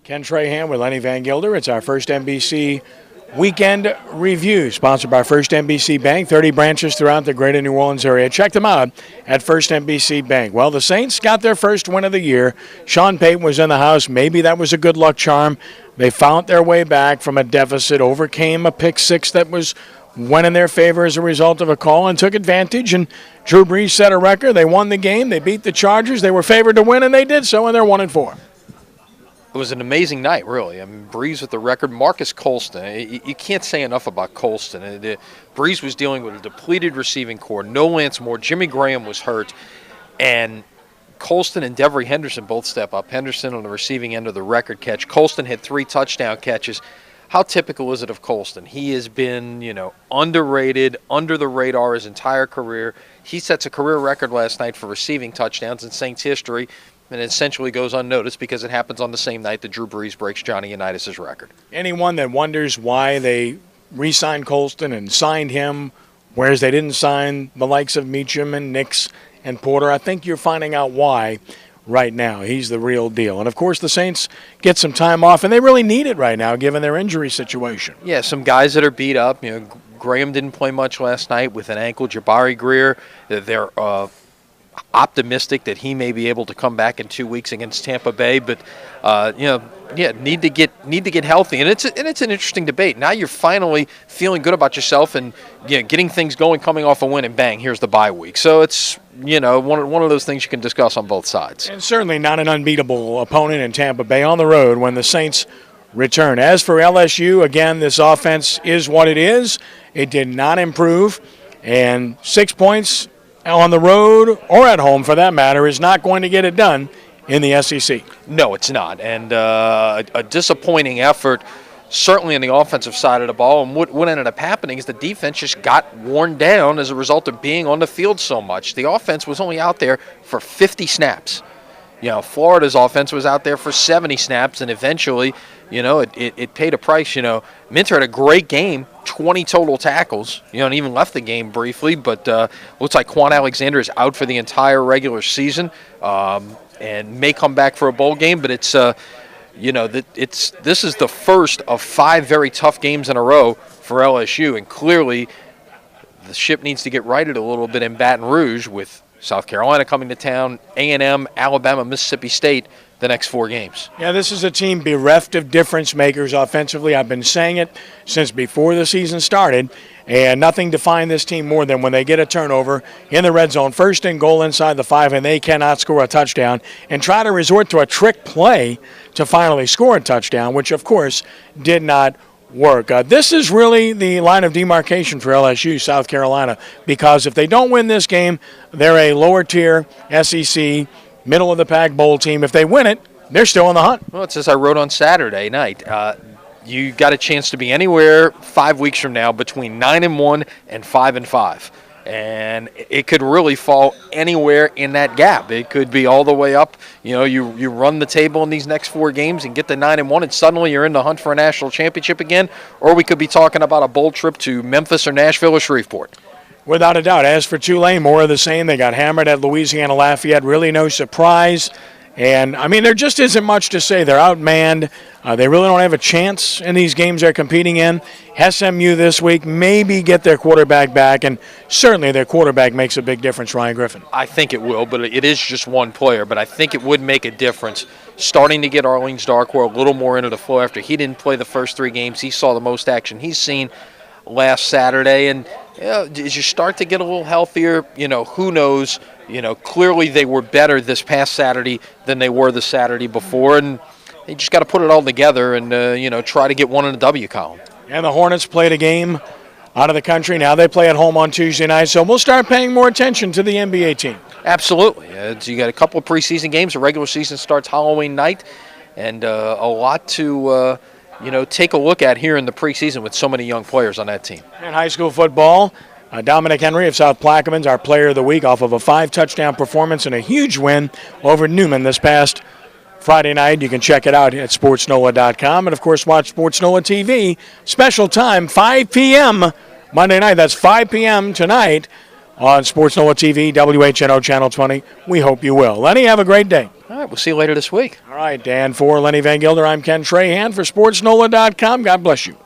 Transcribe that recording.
Ken Trahan with Lenny Vangilder. It's our first NBC Weekend Review, sponsored by First NBC Bank, 30 branches throughout the greater New Orleans area. Check them out at First NBC Bank. Well, the Saints got their first win of the year. Sean Payton was in the house. Maybe that was a good luck charm. They found their way back from a deficit, overcame a pick six that went in their favor as a result of a call, and took advantage. And Drew Brees set a record. They won the game. They beat the Chargers. They were favored to win, and they did so, and they're 1-4. It was an amazing night, really. I mean, Brees with the record. Marcus Colston, you can't say enough about Colston. Brees was dealing with a depleted receiving core. No Lance Moore. Jimmy Graham was hurt. And Colston and Devery Henderson both step up. Henderson on the receiving end of the record catch. Colston had 3 touchdown catches. How typical is it of Colston? He has been, underrated, under the radar his entire career. He sets a career record last night for receiving touchdowns in Saints history, and it essentially goes unnoticed because it happens on the same night that Drew Brees breaks Johnny Unitas' record. Anyone that wonders why they re-signed Colston and signed him, whereas they didn't sign the likes of Meacham and Nix and Porter, I think you're finding out why right now. He's the real deal. And, of course, the Saints get some time off, and they really need it right now given their injury situation. Yeah, some guys that are beat up. Graham didn't play much last night with an ankle. Jabari Greer, they're optimistic that he may be able to come back in 2 weeks against Tampa Bay, but need to get healthy, and it's an interesting debate. Now you're finally feeling good about yourself and getting things going, coming off a win, and bang, here's the bye week. So it's one of those things you can discuss on both sides. And certainly not an unbeatable opponent in Tampa Bay on the road when the Saints return. As for LSU, again, this offense is what it is. It did not improve, and 6 points on the road or at home, for that matter, is not going to get it done in the SEC. No, it's not. And a disappointing effort, certainly on the offensive side of the ball. And what ended up happening is the defense just got worn down as a result of being on the field so much. The offense was only out there for 50 snaps. Florida's offense was out there for 70 snaps, and eventually, it paid a price. Minter had a great game, 20 total tackles, and even left the game briefly, but looks like Quan Alexander is out for the entire regular season and may come back for a bowl game, but this is the first of 5 very tough games in a row for LSU, and clearly the ship needs to get righted a little bit in Baton Rouge with South Carolina coming to town, A&M, Alabama, Mississippi State, the next 4 games. Yeah, this is a team bereft of difference makers offensively. I've been saying it since before the season started, and nothing defined this team more than when they get a turnover in the red zone, 1st and goal inside the 5, and they cannot score a touchdown, and try to resort to a trick play to finally score a touchdown, which, of course, did not work. This is really the line of demarcation for LSU, South Carolina, because if they don't win this game, they're a lower-tier SEC, middle-of-the-pack bowl team. If they win it, they're still in the hunt. Well, it's as I wrote on Saturday night. You got a chance to be anywhere 5 weeks from now between 9-1 and 5-5. And it could really fall anywhere in that gap. It could be all the way up. You run the table in these next 4 games and get to 9-1, and suddenly you're in the hunt for a national championship again. Or we could be talking about a bowl trip to Memphis or Nashville or Shreveport. Without a doubt. As for Tulane, more of the same. They got hammered at Louisiana Lafayette. Really no surprise. And, there just isn't much to say. They're outmanned. They really don't have a chance in these games they're competing in. SMU this week, maybe get their quarterback back, and certainly their quarterback makes a big difference, Ryan Griffin. I think it will, but it is just one player. But I think it would make a difference starting to get Arlene's Darkwa a little more into the flow after he didn't play the first 3 games. He saw the most action he's seen last Saturday. And as you start to get a little healthier, who knows? Clearly they were better this past Saturday than they were the Saturday before, and they just got to put it all together and, try to get one in the W column. And the Hornets played a game out of the country. Now they play at home on Tuesday night, so we'll start paying more attention to the NBA team. Absolutely. You got a couple of preseason games. The regular season starts Halloween night, and a lot to take a look at here in the preseason with so many young players on that team. In high school football, Dominic Henry of South Plaquemines, our player of the week, off of a 5-touchdown performance and a huge win over Newman this past Friday night. You can check it out at sportsnola.com. And, of course, watch Sports Nola TV. Special time, 5 p.m. Monday night. That's 5 p.m. tonight on Sports Nola TV, WHNO Channel 20. We hope you will. Lenny, have a great day. All right, we'll see you later this week. All right, Dan, for Lenny Vangilder, I'm Ken Trahan for SportsNola.com. God bless you.